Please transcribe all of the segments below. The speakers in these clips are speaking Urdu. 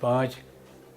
5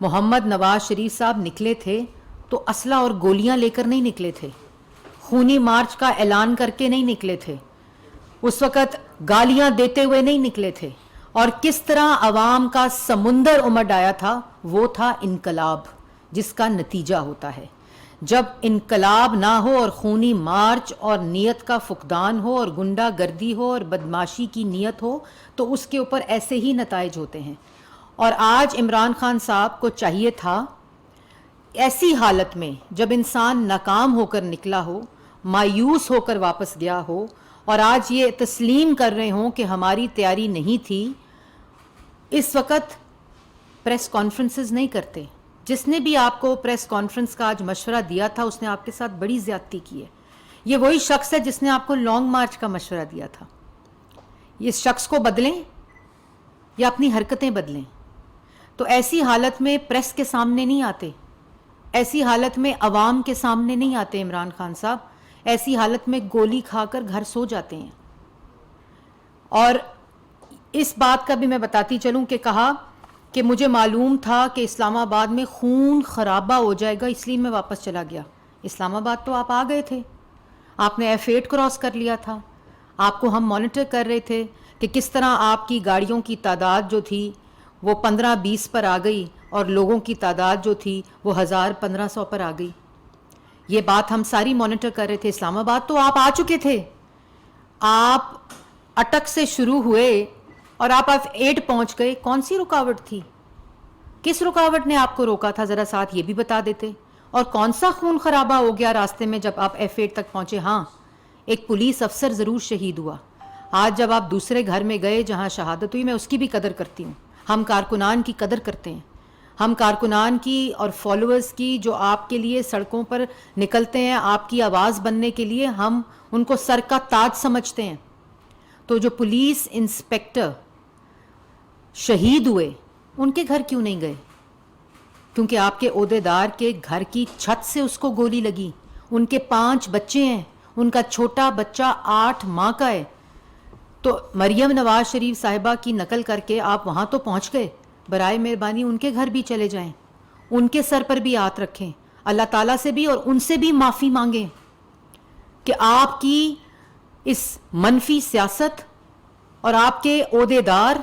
محمد نواز شریف صاحب نکلے تھے تو اسلحہ اور گولیاں لے کر نہیں نکلے تھے، خونی مارچ کا اعلان کر کے نہیں نکلے تھے، اس وقت گالیاں دیتے ہوئے نہیں نکلے تھے، اور کس طرح عوام کا سمندر امڈ آیا تھا، وہ تھا انقلاب جس کا نتیجہ ہوتا ہے۔ جب انقلاب نہ ہو اور خونی مارچ اور نیت کا فقدان ہو اور گنڈا گردی ہو اور بدماشی کی نیت ہو تو اس کے اوپر ایسے ہی نتائج ہوتے ہیں۔ اور آج عمران خان صاحب کو چاہیے تھا ایسی حالت میں جب انسان ناکام ہو کر نکلا ہو، مایوس ہو کر واپس گیا ہو، اور آج یہ تسلیم کر رہے ہوں کہ ہماری تیاری نہیں تھی، اس وقت پریس کانفرنسز نہیں کرتے۔ جس نے بھی آپ کو پریس کانفرنس کا آج مشورہ دیا تھا اس نے آپ کے ساتھ بڑی زیادتی کی ہے۔ یہ وہی شخص ہے جس نے آپ کو لانگ مارچ کا مشورہ دیا تھا۔ اس شخص کو بدلیں یا اپنی حرکتیں بدلیں۔ تو ایسی حالت میں پریس کے سامنے نہیں آتے، ایسی حالت میں عوام کے سامنے نہیں آتے عمران خان صاحب، ایسی حالت میں گولی کھا کر گھر سو جاتے ہیں۔ اور اس بات کا بھی میں بتاتی چلوں کہ کہا کہ مجھے معلوم تھا کہ اسلام آباد میں خون خرابہ ہو جائے گا، اس لیے میں واپس چلا گیا۔ اسلام آباد تو آپ آ گئے تھے، آپ نے F8 کراس کر لیا تھا، آپ کو ہم مانیٹر کر رہے تھے کہ کس طرح آپ کی گاڑیوں کی تعداد جو تھی وہ 15-20 پر آ گئی اور لوگوں کی تعداد جو تھی وہ 1000-1500 پر آ گئی۔ یہ بات ہم ساری مانیٹر کر رہے تھے۔ اسلام آباد تو آپ آ چکے تھے، آپ اٹک سے شروع ہوئے اور آپ F8 پہنچ گئے۔ کون سی رکاوٹ تھی؟ کس رکاوٹ نے آپ کو روکا تھا؟ ذرا ساتھ یہ بھی بتا دیتے۔ اور کون سا خون خرابہ ہو گیا راستے میں جب آپ F8 تک پہنچے؟ ہاں، ایک پولیس افسر ضرور شہید ہوا۔ آج جب آپ دوسرے گھر میں گئے جہاں شہادت ہوئی، میں اس کی بھی قدر کرتی ہوں، ہم کارکنان کی قدر کرتے ہیں، ہم کارکنان کی اور فالوورز کی جو آپ کے لیے سڑکوں پر نکلتے ہیں آپ کی آواز بننے کے لیے، ہم ان کو سر کا تاج سمجھتے ہیں۔ تو جو پولیس انسپیکٹر شہید ہوئے ان کے گھر کیوں نہیں گئے؟ کیونکہ آپ کے عہدیدار کے گھر کی چھت سے اس کو گولی لگی۔ ان کے 5 بچے ہیں، ان کا چھوٹا بچہ 8 ماہ کا ہے۔ تو مریم نواز شریف صاحبہ کی نقل کر کے آپ وہاں تو پہنچ گئے، برائے مہربانی ان کے گھر بھی چلے جائیں، ان کے سر پر بھی ہاتھ رکھیں، اللہ تعالیٰ سے بھی اور ان سے بھی معافی مانگیں کہ آپ کی اس منفی سیاست اور آپ کے عہدیدار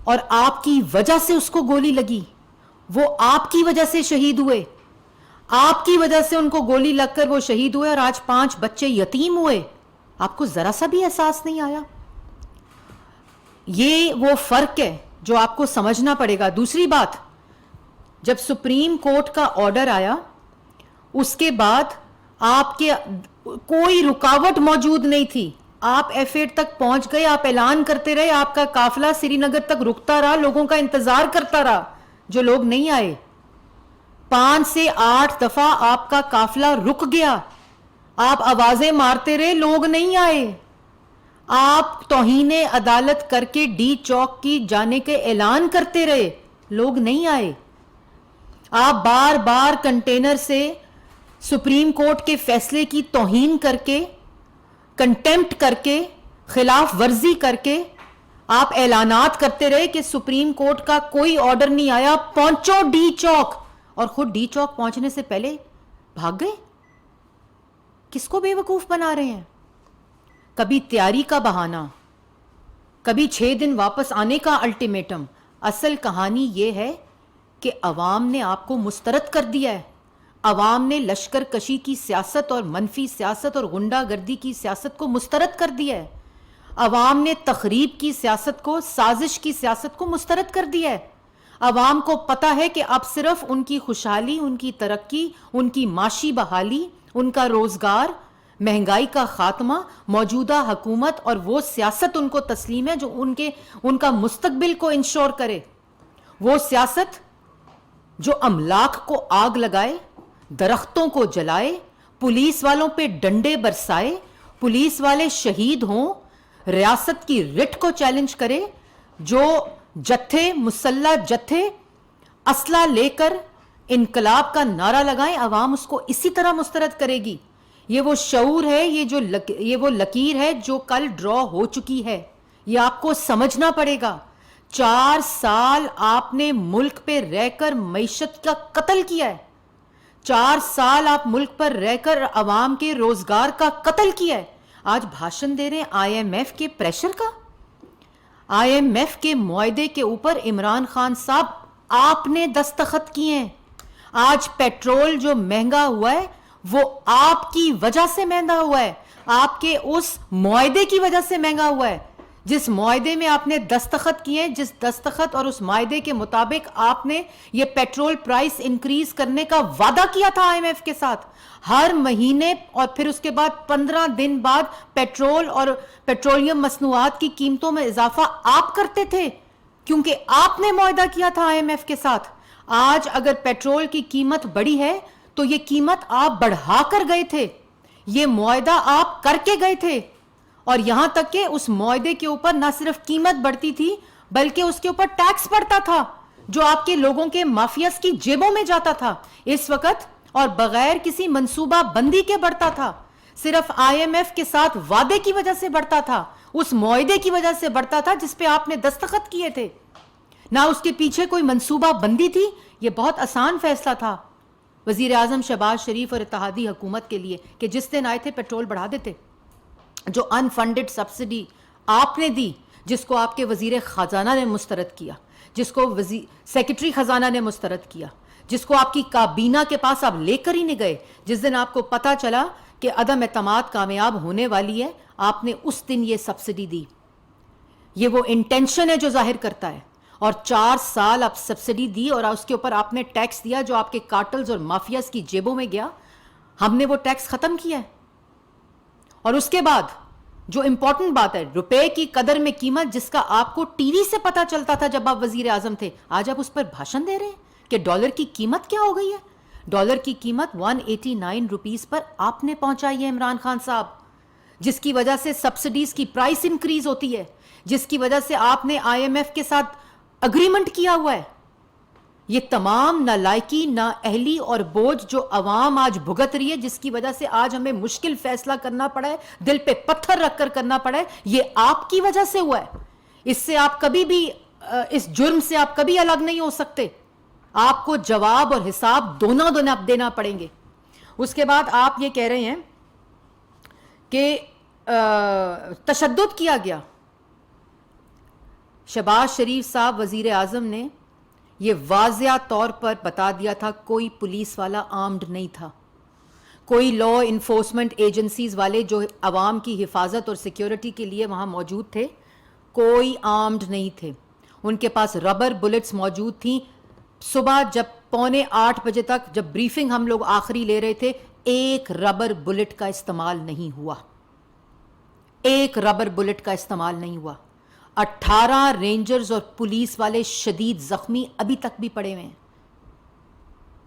اور آپ کی وجہ سے اس کو گولی لگی، وہ آپ کی وجہ سے شہید ہوئے، آپ کی وجہ سے ان کو گولی لگ کر وہ شہید ہوئے اور آج 5 بچے یتیم ہوئے۔ آپ کو ذرا سا بھی احساس نہیں آیا؟ یہ وہ فرق ہے جو آپ کو سمجھنا پڑے گا۔ دوسری بات، جب سپریم کورٹ کا آرڈر آیا اس کے بعد آپ کے کوئی رکاوٹ موجود نہیں تھی، آپ F8 تک پہنچ گئے، آپ اعلان کرتے رہے، آپ کا قافلہ سری نگر تک رکتا رہا، لوگوں کا انتظار کرتا رہا، جو لوگ نہیں آئے 5 سے 8 دفعہ آپ کا قافلہ رک گیا، آپ آوازیں مارتے رہے، لوگ نہیں آئے، آپ توہین عدالت کر کے ڈی چوک کی جانے کے اعلان کرتے رہے، لوگ نہیں آئے، آپ بار بار کنٹینر سے سپریم کورٹ کے فیصلے کی توہین کر کے، کنٹیمپٹ کر کے، خلاف ورزی کر کے آپ اعلانات کرتے رہے کہ سپریم کورٹ کا کوئی آرڈر نہیں آیا، پہنچو ڈی چوک، اور خود ڈی چوک پہنچنے سے پہلے بھاگ گئے۔ کس کو بے وقوف بنا رہے ہیں؟ کبھی تیاری کا بہانہ، کبھی 6 دن واپس آنے کا الٹیمیٹم۔ اصل کہانی یہ ہے کہ عوام نے آپ کو مسترد کر دیا ہے، عوام نے لشکر کشی کی سیاست اور منفی سیاست اور غنڈہ گردی کی سیاست کو مسترد کر دیا ہے، عوام نے تخریب کی سیاست کو، سازش کی سیاست کو مسترد کر دیا ہے۔ عوام کو پتا ہے کہ اب صرف ان کی خوشحالی، ان کی ترقی، ان کی معاشی بحالی، ان کا روزگار، مہنگائی کا خاتمہ، موجودہ حکومت اور وہ سیاست ان کو تسلیم ہے جو ان کا مستقبل کو انشور کرے، وہ سیاست جو املاک کو آگ لگائے، درختوں کو جلائے، پولیس والوں پہ ڈنڈے برسائے، پولیس والے شہید ہوں، ریاست کی رٹ کو چیلنج کرے، جو جتھے، مسلح جتھے اسلحہ لے کر انقلاب کا نعرہ لگائیں، عوام اس کو اسی طرح مسترد کرے گی۔ یہ وہ شعور ہے، یہ وہ لکیر ہے جو کل ڈرا ہو چکی ہے، یہ آپ کو سمجھنا پڑے گا۔ 4 سال آپ نے ملک پہ رہ کر معیشت کا قتل کیا ہے. 4 سال آپ ملک پر رہ کر عوام کے روزگار کا قتل کیا ہے. آج بھاشن دے رہے ہیں آئی ایم ایف کے پریشر کا. آئی ایم ایف کے معاہدے کے اوپر عمران خان صاحب آپ نے دستخط کیے ہیں. آج پیٹرول جو مہنگا ہوا ہے وہ آپ کی وجہ سے مہنگا ہوا ہے, آپ کے اس معاہدے کی وجہ سے مہنگا ہوا ہے. جس معاہدے میں آپ نے دستخط کیے, جس دستخط اور اس معاہدے کے مطابق آپ نے یہ پیٹرول پرائس انکریز کرنے کا وعدہ کیا تھا آئی ایم ایف کے ساتھ, ہر مہینے اور پھر اس کے بعد 15 دن بعد پیٹرول اور پیٹرولیم مصنوعات کی قیمتوں میں اضافہ آپ کرتے تھے, کیونکہ آپ نے معاہدہ کیا تھا آئی ایم ایف کے ساتھ. آج اگر پیٹرول کی قیمت بڑھی ہے تو یہ قیمت آپ بڑھا کر گئے تھے, یہ معاہدہ آپ کر کے گئے تھے, اور یہاں تک کہ اس معاہدے کے اوپر نہ صرف قیمت بڑھتی تھی بلکہ اس کے اوپر ٹیکس بڑھتا تھا جو آپ کے لوگوں کے مافیاز کی جیبوں میں جاتا تھا اس وقت, اور بغیر کسی منصوبہ بندی کے بڑھتا تھا. صرف آئی ایم ایف کے ساتھ وعدے کی وجہ سے بڑھتا تھا, اس معاہدے کی وجہ سے بڑھتا تھا جس پہ آپ نے دستخط کیے تھے, نہ اس کے پیچھے کوئی منصوبہ بندی تھی. یہ بہت آسان فیصلہ تھا وزیر اعظم شہباز شریف اور اتحادی حکومت کے لیے کہ جس دن آئے تھے پیٹرول بڑھا دیتے. جو انفنڈڈ سبسڈی آپ نے دی, جس کو آپ کے وزیر خزانہ نے مسترد کیا, جس کو سیکرٹری خزانہ نے مسترد کیا, جس کو آپ کی کابینہ کے پاس آپ لے کر ہی نہیں گئے, جس دن آپ کو پتا چلا کہ عدم اعتماد کامیاب ہونے والی ہے, آپ نے اس دن یہ سبسڈی دی. یہ وہ انٹینشن ہے جو ظاہر کرتا ہے. اور 4 سال آپ سبسڈی دی اور اس کے اوپر آپ نے ٹیکس دیا جو آپ کے کارٹلز اور مافیاز کی جیبوں میں گیا. ہم نے وہ ٹیکس ختم کیا ہے. اور اس کے بعد جو امپورٹنٹ بات ہے, روپے کی قدر میں قیمت جس کا آپ کو ٹی وی سے پتا چلتا تھا جب آپ وزیر اعظم تھے, آج آپ اس پر بھاشن دے رہے ہیں کہ ڈالر کی قیمت کیا ہو گئی ہے. ڈالر کی قیمت 189 روپیز پر آپ نے پہنچائی ہے عمران خان صاحب, جس کی وجہ سے سبسڈیز کی پرائس انکریز ہوتی ہے, جس کی وجہ سے آپ نے آئی ایم ایف کے ساتھ اگریمنٹ کیا ہوا ہے. یہ تمام نالائکی, نااہلی اور بوجھ جو عوام آج بھگت رہی ہے, جس کی وجہ سے آج ہمیں مشکل فیصلہ کرنا پڑا ہے, دل پہ پتھر رکھ کر کرنا پڑا ہے, یہ آپ کی وجہ سے ہوا ہے. اس سے آپ کبھی بھی, اس جرم سے آپ کبھی الگ نہیں ہو سکتے. آپ کو جواب اور حساب دونوں دینا پڑیں گے. اس کے بعد آپ یہ کہہ رہے ہیں کہ تشدد کیا گیا. شہباز شریف صاحب وزیر اعظم نے یہ واضح طور پر بتا دیا تھا کوئی پولیس والا آرمڈ نہیں تھا, کوئی لا انفورسمنٹ ایجنسیز والے جو عوام کی حفاظت اور سیکیورٹی کے لیے وہاں موجود تھے, کوئی آرمڈ نہیں تھے. ان کے پاس ربر بلٹس موجود تھیں. صبح جب 7:45 بجے تک جب بریفنگ ہم لوگ آخری لے رہے تھے, ایک ربر بلٹ کا استعمال نہیں ہوا, ایک ربر بلٹ کا استعمال نہیں ہوا. 18 رینجرز اور پولیس والے شدید زخمی ابھی تک بھی پڑے ہوئے ہیں.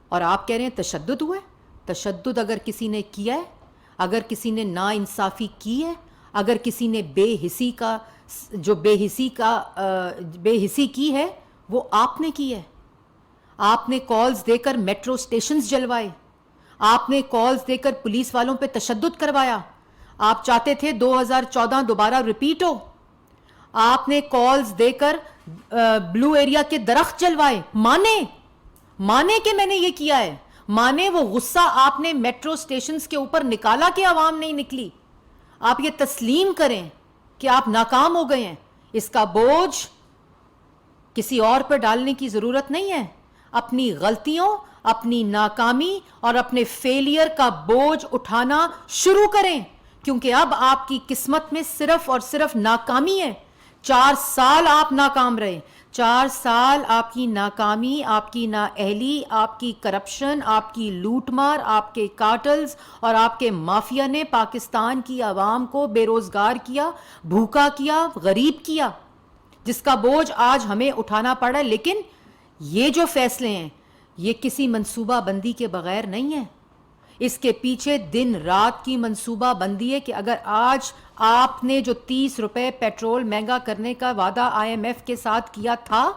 اور آپ کہہ رہے ہیں تشدد ہوا ہے. تشدد اگر کسی نے کیا ہے, اگر کسی نے ناانصافی کی ہے, اگر کسی نے بے حسی کی ہے, وہ آپ نے کی ہے. آپ نے کالز دے کر میٹرو سٹیشنز جلوائے, آپ نے کالز دے کر پولیس والوں پہ تشدد کروایا. آپ چاہتے تھے 2014 دوبارہ ریپیٹ ہو. آپ نے کالز دے کر بلو ایریا کے درخت جلوائے. مانے کہ میں نے یہ کیا ہے, مانے وہ غصہ آپ نے میٹرو سٹیشنز کے اوپر نکالا کہ عوام نہیں نکلی. آپ یہ تسلیم کریں کہ آپ ناکام ہو گئے ہیں. اس کا بوجھ کسی اور پر ڈالنے کی ضرورت نہیں ہے. اپنی غلطیوں, اپنی ناکامی اور اپنے فیلئر کا بوجھ اٹھانا شروع کریں, کیونکہ اب آپ کی قسمت میں صرف اور صرف ناکامی ہے. 4 سال آپ ناکام رہے. 4 سال آپ کی ناکامی, آپ کی نااہلی, آپ کی کرپشن, آپ کی لوٹ مار, آپ کے کارٹلز اور آپ کے مافیا نے پاکستان کی عوام کو بے روزگار کیا, بھوکا کیا, غریب کیا, جس کا بوجھ آج ہمیں اٹھانا پڑا ہے. لیکن یہ جو فیصلے ہیں یہ کسی منصوبہ بندی کے بغیر نہیں ہے. اس کے پیچھے دن رات کی منصوبہ بندی ہے کہ اگر آج آپ نے جو 30 روپے پیٹرول مہنگا کرنے کا وعدہ آئی ایم ایف کے ساتھ کیا تھا,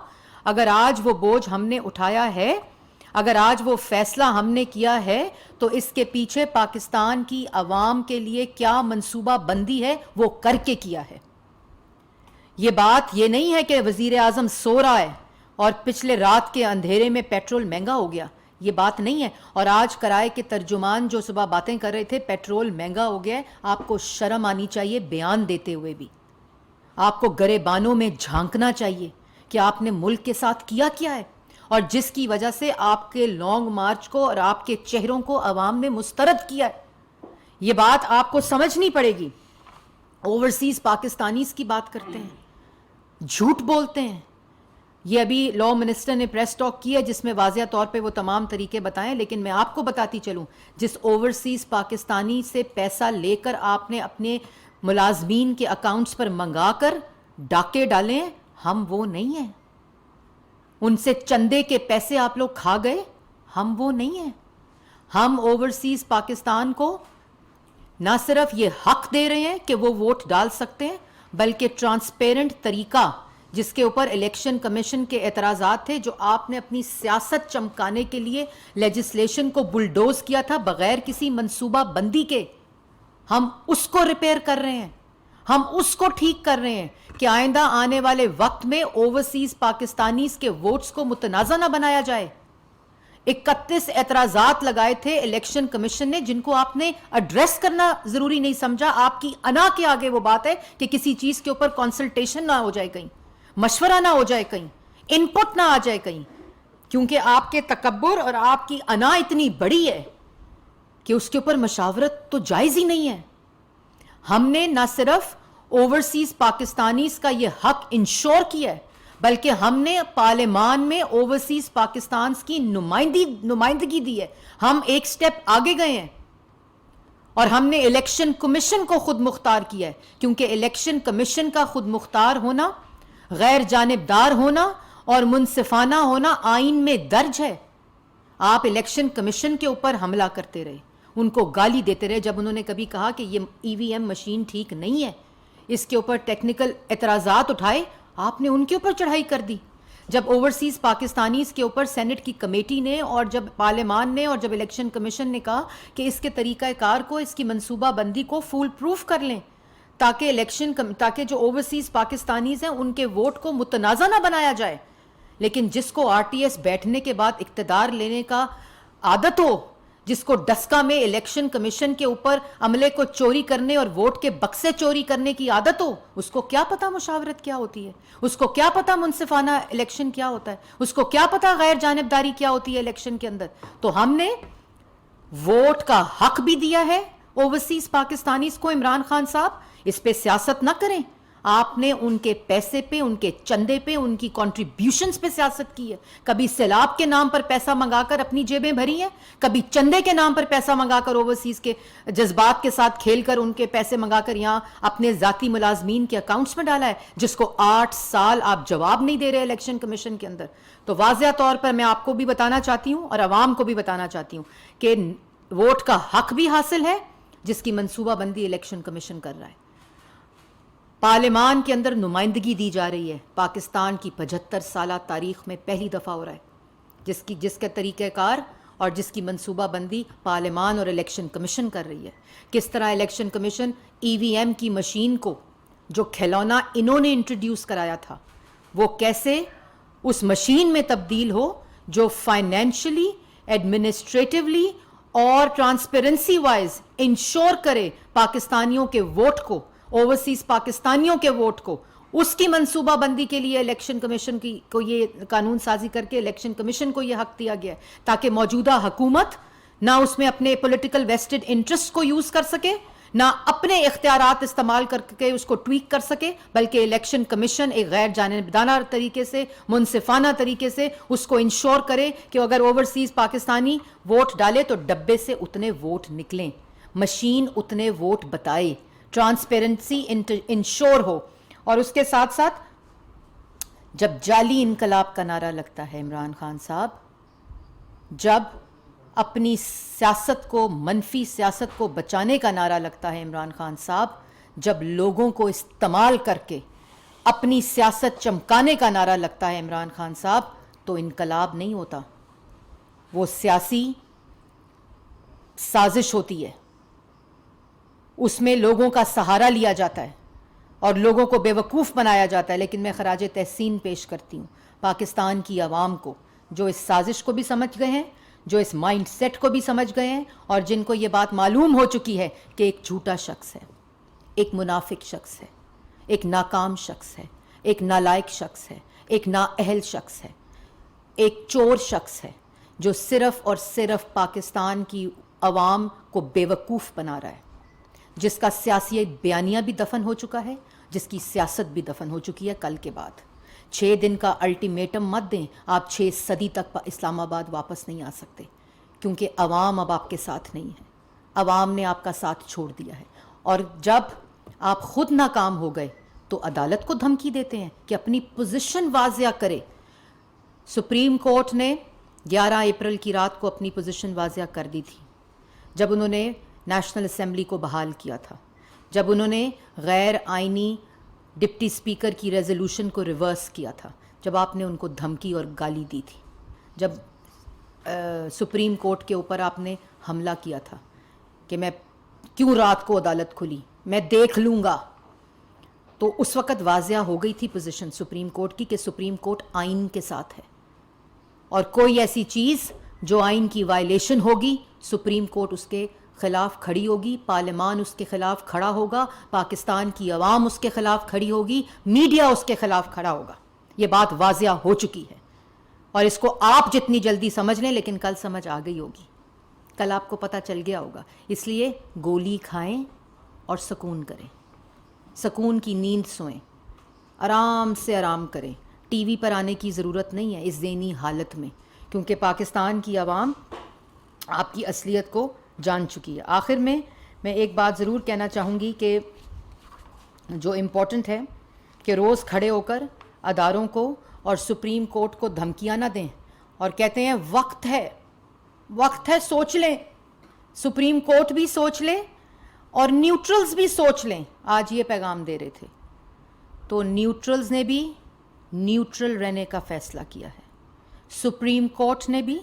اگر آج وہ بوجھ ہم نے اٹھایا ہے, اگر آج وہ فیصلہ ہم نے کیا ہے, تو اس کے پیچھے پاکستان کی عوام کے لیے کیا منصوبہ بندی ہے وہ کر کے کیا ہے. یہ بات یہ نہیں ہے کہ وزیر اعظم سو رہا ہے اور پچھلے رات کے اندھیرے میں پیٹرول مہنگا ہو گیا، یہ بات نہیں ہے. اور آج کرائے کے ترجمان جو صبح باتیں کر رہے تھے پیٹرول مہنگا ہو گیا ہے، آپ کو شرم آنی چاہیے بیان دیتے ہوئے بھی. آپ کو گریبانوں میں جھانکنا چاہیے کہ آپ نے ملک کے ساتھ کیا کیا ہے، اور جس کی وجہ سے آپ کے لانگ مارچ کو اور آپ کے چہروں کو عوام نے مسترد کیا ہے. یہ بات آپ کو سمجھنی پڑے گی. اوورسیز پاکستانیز کی بات کرتے ہیں، جھوٹ بولتے ہیں. یہ ابھی لا منسٹر نے پریس ٹاک کی ہے جس میں واضح طور پہ وہ تمام طریقے بتائیں، لیکن میں آپ کو بتاتی چلوں جس اوورسیز پاکستانی سے پیسہ لے کر آپ نے اپنے ملازمین کے اکاؤنٹس پر منگا کر ڈاکے ڈالے ہیں، ہم وہ نہیں ہیں. ان سے چندے کے پیسے آپ لوگ کھا گئے، ہم وہ نہیں ہیں. ہم اوورسیز پاکستان کو نہ صرف یہ حق دے رہے ہیں کہ وہ ووٹ ڈال سکتے ہیں، بلکہ ٹرانسپیرنٹ طریقہ جس کے اوپر الیکشن کمیشن کے اعتراضات تھے، جو آپ نے اپنی سیاست چمکانے کے لیے لیجسلیشن کو بلڈوز کیا تھا بغیر کسی منصوبہ بندی کے، ہم اس کو ریپیئر کر رہے ہیں، ہم اس کو ٹھیک کر رہے ہیں کہ آئندہ آنے والے وقت میں اوورسیز پاکستانیز کے ووٹس کو متنازع نہ بنایا جائے. 31 اعتراضات لگائے تھے الیکشن کمیشن نے جن کو آپ نے ایڈریس کرنا ضروری نہیں سمجھا. آپ کی انا کے آگے وہ بات ہے کہ کسی چیز کے اوپر کنسلٹیشن نہ ہو جائے، کہیں مشورہ نہ ہو جائے، کہیں ان پٹ نہ آ جائے کہیں، کیونکہ آپ کے تکبر اور آپ کی انا اتنی بڑی ہے کہ اس کے اوپر مشاورت تو جائز ہی نہیں ہے. ہم نے نہ صرف اوورسیز پاکستانیز کا یہ حق انشور کیا ہے، بلکہ ہم نے پارلیمان میں اوورسیز پاکستانز کی نمائندگی دی ہے. ہم ایک سٹیپ آگے گئے ہیں اور ہم نے الیکشن کمیشن کو خود مختار کیا ہے، کیونکہ الیکشن کمیشن کا خود مختار ہونا، غیر جانبدار ہونا اور منصفانہ ہونا آئین میں درج ہے. آپ الیکشن کمیشن کے اوپر حملہ کرتے رہے، ان کو گالی دیتے رہے جب انہوں نے کبھی کہا کہ یہ ای وی ایم مشین ٹھیک نہیں ہے، اس کے اوپر ٹیکنیکل اعتراضات اٹھائے، آپ نے ان کے اوپر چڑھائی کر دی. جب اوورسیز پاکستانیز کے اوپر سینٹ کی کمیٹی نے اور جب پارلیمان نے اور جب الیکشن کمیشن نے کہا کہ اس کے طریقہ کار کو، اس کی منصوبہ بندی کو فول پروف کر لیں تاکہ جو اوورسیز پاکستانیز ہیں ان کے ووٹ کو متنازع نہ بنایا جائے. لیکن جس کو آر ٹی ایس بیٹھنے کے بعد اقتدار لینے کا عادت ہو، جس کو ڈسکا میں الیکشن کمیشن کے اوپر عملے کو چوری کرنے اور ووٹ کے بکسے چوری کرنے کی عادت ہو، اس کو کیا پتا مشاورت کیا ہوتی ہے، اس کو کیا پتا منصفانہ الیکشن کیا ہوتا ہے، اس کو کیا پتا غیر جانبداری کیا ہوتی ہے الیکشن کے اندر. تو ہم نے ووٹ کا حق بھی دیا ہے اوورسیز پاکستانیز کو. عمران خان صاحب اس پہ سیاست نہ کریں، آپ نے ان کے پیسے پہ، ان کے چندے پہ، ان کی کنٹریبیوشنز پہ سیاست کی ہے. کبھی سیلاب کے نام پر پیسہ منگا کر اپنی جیبیں بھری ہیں، کبھی چندے کے نام پر پیسہ منگا کر اوورسیز کے جذبات کے ساتھ کھیل کر ان کے پیسے منگا کر یہاں اپنے ذاتی ملازمین کے اکاؤنٹس میں ڈالا ہے، جس کو 8 سال آپ جواب نہیں دے رہے الیکشن کمیشن کے اندر. تو واضح طور پر میں آپ کو بھی بتانا چاہتی ہوں اور عوام کو بھی بتانا چاہتی ہوں کہ ووٹ کا حق بھی حاصل ہے جس کی منصوبہ بندی الیکشن کمیشن کر رہا ہے. پارلیمان کے اندر نمائندگی دی جا رہی ہے، پاکستان کی 75 سالہ تاریخ میں پہلی دفعہ ہو رہا ہے، جس کا طریقہ کار اور جس کی منصوبہ بندی پارلیمان اور الیکشن کمیشن کر رہی ہے. کس طرح الیکشن کمیشن ای وی ایم کی مشین کو، جو کھلونا انہوں نے انٹروڈیوس کرایا تھا، وہ کیسے اس مشین میں تبدیل ہو جو فائنینشلی، ایڈمنسٹریٹولی اور ٹرانسپیرنسی وائز انشور کرے پاکستانیوں کے ووٹ کو، اوورسیز پاکستانیوں کے ووٹ کو. اس کی منصوبہ بندی کے لیے الیکشن کمیشن کو یہ قانون سازی کر کے الیکشن کمیشن کو یہ حق دیا گیا ہے تاکہ موجودہ حکومت نہ اس میں اپنے پولیٹیکل ویسٹڈ انٹرسٹ کو یوز کر سکے، نہ اپنے اختیارات استعمال کر کے اس کو ٹویک کر سکے، بلکہ الیکشن کمیشن ایک غیر جانبدارانہ طریقے سے، منصفانہ طریقے سے اس کو انشور کرے کہ اگر اوورسیز پاکستانی ووٹ ڈالے تو ڈبے سے اتنے ووٹ نکلیں، مشین اتنے ووٹ بتائے، ٹرانسپیرنسی انشور ہو. اور اس کے ساتھ ساتھ جب جعلی انقلاب کا نعرہ لگتا ہے عمران خان صاحب، جب اپنی سیاست کو، منفی سیاست کو بچانے کا نعرہ لگتا ہے عمران خان صاحب، جب لوگوں کو استعمال کر کے اپنی سیاست چمکانے کا نعرہ لگتا ہے عمران خان صاحب، تو انقلاب نہیں ہوتا، وہ سیاسی سازش ہوتی ہے، اس میں لوگوں کا سہارا لیا جاتا ہے. اور لوگوں کو بیوقوف بنایا جاتا ہے، لیکن میں خراج تحسین پیش کرتی ہوں پاکستان کی عوام کو، جو اس سازش کو بھی سمجھ گئے ہیں، جو اس مائنڈ سیٹ کو بھی سمجھ گئے ہیں، اور جن کو یہ بات معلوم ہو چکی ہے کہ ایک جھوٹا شخص ہے، ایک منافق شخص ہے، ایک ناکام شخص ہے، ایک نالائق شخص ہے، ایک نااہل شخص ہے، ایک چور شخص ہے، جو صرف اور صرف پاکستان کی عوام کو بیوقوف بنا رہا ہے، جس کا سیاسی بیانیہ بھی دفن ہو چکا ہے، جس کی سیاست بھی دفن ہو چکی ہے کل کے بعد۔ 6 دن کا الٹیمیٹم مت دیں، آپ 6 صدی تک اسلام آباد واپس نہیں آ سکتے، کیونکہ عوام اب آپ کے ساتھ نہیں ہے، عوام نے آپ کا ساتھ چھوڑ دیا ہے۔ اور جب آپ خود ناکام ہو گئے تو عدالت کو دھمکی دیتے ہیں کہ اپنی پوزیشن واضح کرے۔ سپریم کورٹ نے 11 اپریل کی رات کو اپنی پوزیشن واضح کر دی تھی، جب انہوں نے نیشنل اسمبلی کو بحال کیا تھا، جب انہوں نے غیر آئینی ڈپٹی اسپیکر کی ریزولوشن کو ریورس کیا تھا، جب آپ نے ان کو دھمکی اور گالی دی تھی، جب سپریم کورٹ کے اوپر آپ نے حملہ کیا تھا کہ میں کیوں رات کو عدالت کھلی، میں دیکھ لوں گا، تو اس وقت واضح ہو گئی تھی پوزیشن سپریم کورٹ کی کہ سپریم کورٹ آئین کے ساتھ ہے، اور کوئی ایسی چیز جو آئین کی وائلیشن ہوگی سپریم کورٹ اس کے خلاف کھڑی ہوگی، پارلیمان اس کے خلاف کھڑا ہوگا، پاکستان کی عوام اس کے خلاف کھڑی ہوگی، میڈیا اس کے خلاف کھڑا ہوگا۔ یہ بات واضح ہو چکی ہے، اور اس کو آپ جتنی جلدی سمجھ لیں، لیکن کل سمجھ آ گئی ہوگی، کل آپ کو پتہ چل گیا ہوگا۔ اس لیے گولی کھائیں اور سکون کریں، سکون کی نیند سوئیں، آرام سے آرام کریں، ٹی وی پر آنے کی ضرورت نہیں ہے اس ذہنی حالت میں، کیونکہ پاکستان کی عوام آپ کی اصلیت کو جان چکی ہے۔ آخر میں ایک بات ضرور کہنا چاہوں گی کہ جو امپورٹنٹ ہے کہ روز کھڑے ہو کر اداروں کو اور سپریم کورٹ کو دھمکیاں نہ دیں اور کہتے ہیں وقت ہے سوچ لیں، سپریم کورٹ بھی سوچ لیں اور نیوٹرلز بھی سوچ لیں۔ آج یہ پیغام دے رہے تھے، تو نیوٹرلز نے بھی نیوٹرل رہنے کا فیصلہ کیا ہے، سپریم کورٹ نے بھی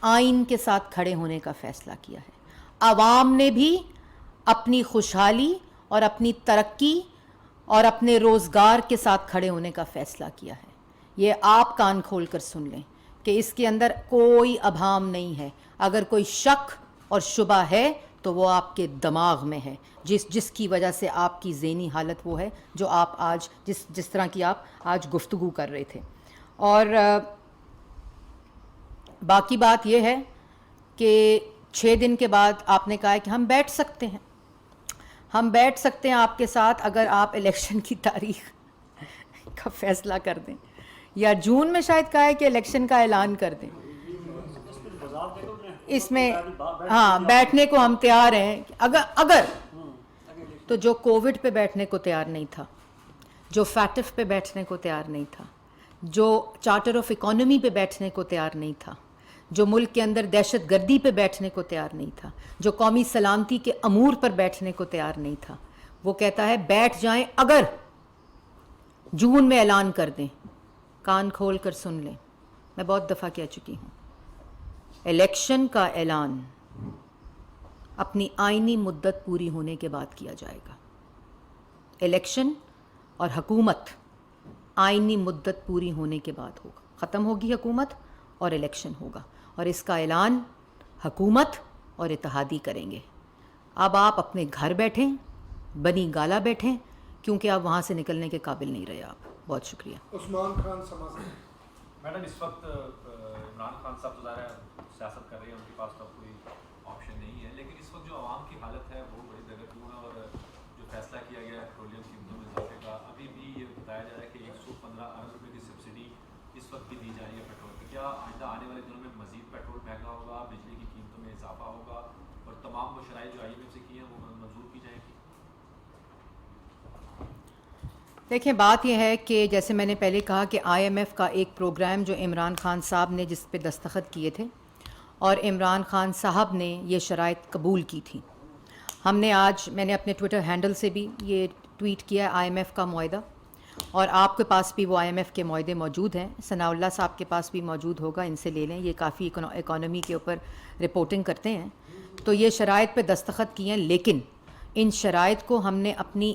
آئین کے ساتھ کھڑے ہونے کا فیصلہ کیا ہے، عوام نے بھی اپنی خوشحالی اور اپنی ترقی اور اپنے روزگار کے ساتھ کھڑے ہونے کا فیصلہ کیا ہے۔ یہ آپ کان کھول کر سن لیں کہ اس کے اندر کوئی ابہام نہیں ہے، اگر کوئی شک اور شبہ ہے تو وہ آپ کے دماغ میں ہے، جس کی وجہ سے آپ کی ذہنی حالت وہ ہے جو آپ آج جس طرح کی آپ آج گفتگو کر رہے تھے۔ اور باقی بات یہ ہے کہ 6 دن کے بعد آپ نے کہا ہے کہ ہم بیٹھ سکتے ہیں آپ کے ساتھ، اگر آپ الیکشن کی تاریخ کا فیصلہ کر دیں، یا جون میں شاید کہا ہے کہ الیکشن کا اعلان کر دیں۔ اس میں ہاں بیٹھنے کو ہم تیار ہیں، اگر تو جو کووڈ پہ بیٹھنے کو تیار نہیں تھا، جو فیٹف پہ بیٹھنے کو تیار نہیں تھا، جو چارٹر آف اکانومی پہ بیٹھنے کو تیار نہیں تھا، جو ملک کے اندر دہشت گردی پہ بیٹھنے کو تیار نہیں تھا، جو قومی سلامتی کے امور پر بیٹھنے کو تیار نہیں تھا، وہ کہتا ہے بیٹھ جائیں اگر جون میں اعلان کر دیں۔ کان کھول کر سن لیں، میں بہت دفعہ کہہ چکی ہوں، الیکشن کا اعلان اپنی آئینی مدت پوری ہونے کے بعد کیا جائے گا۔ الیکشن اور حکومت آئینی مدت پوری ہونے کے بعد ہوگا، ختم ہوگی حکومت اور الیکشن ہوگا، اور اس کا اعلان حکومت اور اتحادی کریں گے۔ اب آپ اپنے گھر بیٹھیں، بنی گالا بیٹھیں، کیونکہ آپ وہاں سے نکلنے کے قابل نہیں رہے آپ۔ بہت شکریہ۔ عثمان خان سماج میڈم، اس وقت عمران خان صاحب تو ظاہر ہے سیاست کر رہے ہیں، ان کے پاس تو کوئی آپشن نہیں ہے، لیکن اس وقت جو عوام کی حالت ہے وہ بڑی دگرگوں ہے، اور جو فیصلہ کیا گیا ہے پیٹرولیم قیمتوں میں اضافے کا، ابھی بھی یہ بتایا جا رہا ہے کہ 115 ارب روپے کی سبسڈی اس وقت بھی دی جا رہی ہے پیٹرول کی۔ کیا آئندہ آنے والے دنوں میں مزید پیٹرول مہنگا ہوگا، بجلی کی قیمتوں میں اضافہ ہوگا، اور تمام وہ شرائط جو IMF سے کی ہیں وہ منظور کی جائیں گی؟ دیکھیں، بات یہ ہے کہ جیسے میں نے پہلے کہا کہ IMF کا ایک پروگرام جو عمران خان صاحب نے جس پہ دستخط کیے تھے، اور عمران خان صاحب نے یہ شرائط قبول کی تھی۔ میں نے اپنے ٹویٹر ہینڈل سے بھی یہ ٹویٹ کیا ہے IMF کا معاہدہ، اور آپ کے پاس بھی وہ IMF کے معاہدے موجود ہیں، ثناء اللہ صاحب کے پاس بھی موجود ہوگا، ان سے لے لیں، یہ کافی اکانومی کے اوپر رپورٹنگ کرتے ہیں۔ تو یہ شرائط پہ دستخط کیے ہیں، لیکن ان شرائط کو ہم نے اپنی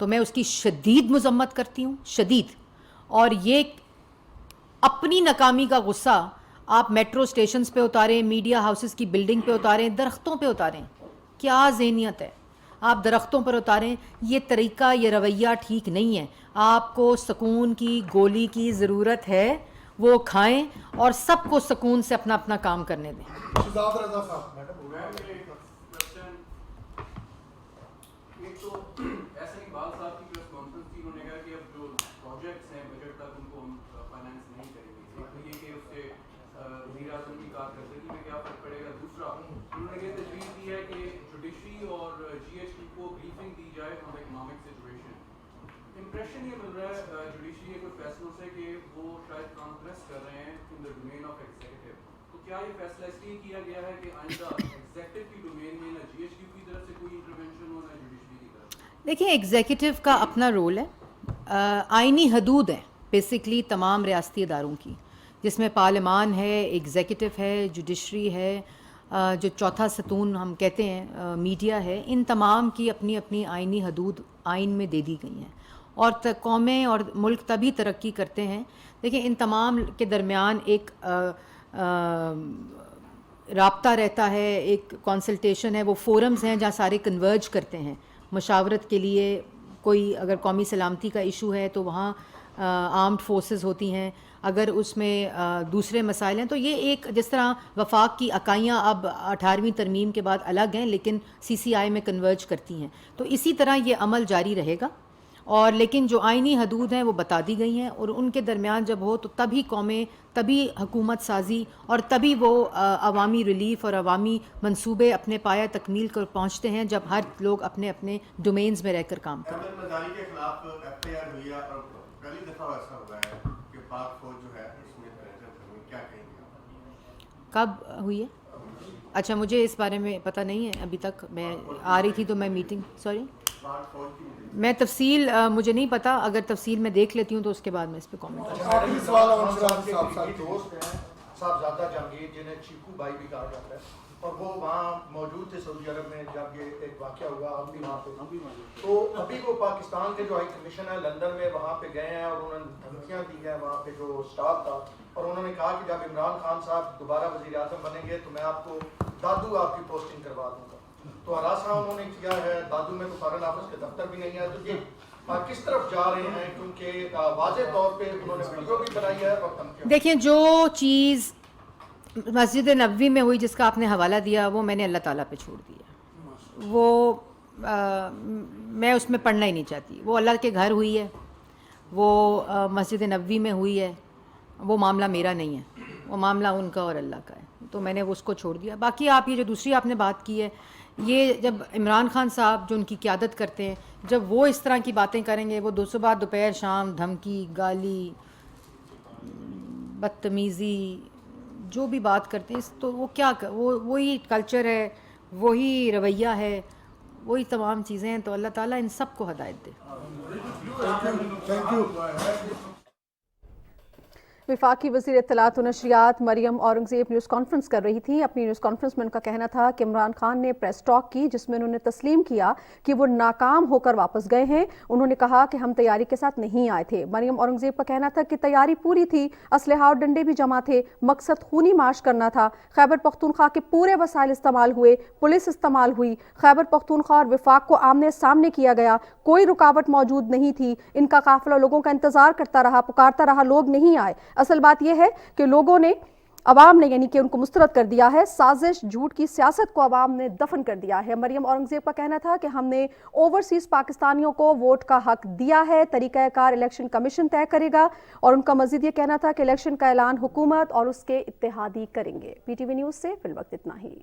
تو میں اس کی شدید مذمت کرتی ہوں، شدید. اور یہ اپنی ناکامی کا غصہ آپ میٹرو اسٹیشنز پہ اتاریں، میڈیا ہاؤسز کی بلڈنگ پہ اتاریں، درختوں پہ اتاریں. کیا ذہنیت ہے؟ آپ درختوں پر اتاریں. یہ طریقہ، یہ رویہ ٹھیک نہیں ہے. آپ کو سکون کی گولی کی ضرورت ہے، وہ کھائیں اور سب کو سکون سے اپنا اپنا کام کرنے دیں. شہزاد رضا صاحب. ایک تو ایسا اقبال صاحب کی پریس کانفرنس تھی، انہوں نے کہا کہ اب جو پروجیکٹس ہیں بجٹ تک ان کو ہم فائنانس نہیں کریں گے. ایک یہ کہ اس سے وزیر اعظم کی کارکردگی میں کیا فرق پڑے گا. دوسرا انہوں نے یہ تجویز دی ہے کہ جوڈیشری اور جی ایس ٹی کو بریفنگ دی جائے آن اکنامک سچویشن. امپریشن یہ مل رہا ہے جوڈیشری کے کچھ فیصلوں سے کہ وہ شاید کانفرنس کر رہے ہیں ان دا ڈومین آف ایگزیکٹو. تو کیا یہ فیصلہ اس لیے کیا گیا ہے کہ آئندہ ایگزیکٹو کی ڈومین میں نہ جی ایس ٹی کی طرف سے کوئی انٹرونشن ہو نہ جوڈیشری کی طرف؟ دیکھیں، ایگزیکٹو کا اپنا رول ہے. آئینی حدود ہیں بیسکلی تمام ریاستی اداروں کی، جس میں پارلیمان ہے، ایگزیکٹو ہے، جوڈیشری ہے، جو چوتھا ستون ہم کہتے ہیں میڈیا ہے. ان تمام کی اپنی اپنی آئینی حدود آئین میں دے دی گئی ہیں. اور قومیں اور ملک تبھی ترقی کرتے ہیں. دیکھیں، ان تمام کے درمیان ایک رابطہ رہتا ہے، ایک کنسلٹیشن ہے، وہ فورمز ہیں جہاں سارے کنورج کرتے ہیں مشاورت کے لیے. کوئی اگر قومی سلامتی کا ایشو ہے تو وہاں آرمڈ فورسز ہوتی ہیں، اگر اس میں دوسرے مسائل ہیں تو یہ ایک جس طرح وفاق کی اکائیاں اب 18ویں ترمیم کے بعد الگ ہیں لیکن سی سی آئی میں کنورج کرتی ہیں، تو اسی طرح یہ عمل جاری رہے گا. اور لیکن جو آئینی حدود ہیں وہ بتا دی گئی ہیں، اور ان کے درمیان جب ہو تو تبھی قومیں، تبھی حکومت سازی، اور تبھی وہ عوامی ریلیف اور عوامی منصوبے اپنے پایہ تکمیل کر پہنچتے ہیں جب ہر لوگ اپنے اپنے ڈومینز میں رہ کر کام کریں. احمد مزاری کے خلاف ایف آئی آر ہوئی ہے اور پہلی دفعہ ایسا ہوا ہے کہ پاک فوج جو ہے اس میں کیا کہیں گے؟ کب ہوئی ہے؟ اچھا، مجھے اس بارے میں پتہ نہیں ہے ابھی تک. میں آ رہی تھی تو میں میٹنگ، سوری میں تفصیل مجھے نہیں پتہ. اگر تفصیل میں دیکھ لیتی ہوں تو اس کے بعد میں اس پہ کامنٹ کروں. آخری سوال اور دوست ہیں صاحبزادہ جہانگیر جنہیں چیکو بھائی بھی کہا جاتا ہے، اور وہ وہاں موجود تھے سعودی عرب میں جب یہ ایک واقعہ ہوا. ہم بھی وہاں پہ، تو ابھی وہ پاکستان کے جو ہائی کمیشن ہے لندن میں وہاں پہ گئے ہیں اور انہوں نے دھمکیاں دی ہیں وہاں پہ جو اسٹاف تھا، اور انہوں نے کہا کہ جب عمران خان صاحب دوبارہ وزیر اعظم بنیں گے تو میں آپ کو دادو آپ کی پوسٹنگ کروا دوں گا. تو ہراساں انہوں نے کیا ہے، دادو میں تو فارن آفس کے دفتر بھی نہیں ہے. تو یہ کس طرف جا رہے ہیں؟ کیونکہ واضح طور پہ انہوں نے ویڈیو بھی بنائی ہے اور دھمکیاں. دیکھیں، جو چیز مسجد نبوی میں ہوئی جس کا آپ نے حوالہ دیا وہ میں نے اللہ تعالیٰ پہ چھوڑ دیا. وہ میں اس میں پڑھنا ہی نہیں چاہتی. وہ اللہ کے گھر ہوئی ہے، وہ مسجد نبوی میں ہوئی ہے. وہ معاملہ میرا نہیں ہے، وہ معاملہ ان کا اور اللہ کا ہے. تو میں نے اس کو چھوڑ دیا. باقی آپ یہ جو دوسری آپ نے بات کی ہے، یہ جب عمران خان صاحب جو ان کی قیادت کرتے ہیں، جب وہ اس طرح کی باتیں کریں گے، وہ صبح دوپہر شام دھمکی، گالی، بدتمیزی، جو بھی بات کرتے ہیں، تو وہ کیا وہی کلچر ہے، وہی رویہ ہے، وہی تمام چیزیں ہیں. تو اللہ تعالیٰ ان سب کو ہدایت دے. Thank you. وفاقی وزیر اطلاعات و نشریات مریم اورنگزیب نیوز کانفرنس کر رہی تھی. اپنی نیوز کانفرنس میں ان کا کہنا تھا کہ عمران خان نے پریس ٹاک کی جس میں انہوں نے تسلیم کیا کہ وہ ناکام ہو کر واپس گئے ہیں. انہوں نے کہا کہ ہم تیاری کے ساتھ نہیں آئے تھے. مریم اورنگزیب کا کہنا تھا کہ تیاری پوری تھی، اسلحہ اور ڈنڈے بھی جمع تھے، مقصد خونی مارچ کرنا تھا. خیبر پختونخوا کے پورے وسائل استعمال ہوئے، پولیس استعمال ہوئی، خیبر پختونخوا اور وفاق کو آمنے سامنے کیا گیا، کوئی رکاوٹ موجود نہیں تھی. ان کا قافلہ لوگوں کا انتظار کرتا رہا، پکارتا رہا، لوگ نہیں آئے. اصل بات یہ ہے کہ لوگوں نے، عوام نے یعنی کہ ان کو مسترد کر دیا ہے. سازش، جھوٹ کی سیاست کو عوام نے دفن کر دیا ہے. مریم اورنگزیب کا کہنا تھا کہ ہم نے اوورسیز پاکستانیوں کو ووٹ کا حق دیا ہے، طریقہ کار الیکشن کمیشن طے کرے گا. اور ان کا مزید یہ کہنا تھا کہ الیکشن کا اعلان حکومت اور اس کے اتحادی کریں گے. پی ٹی وی نیوز سے فی الوقت اتنا ہی.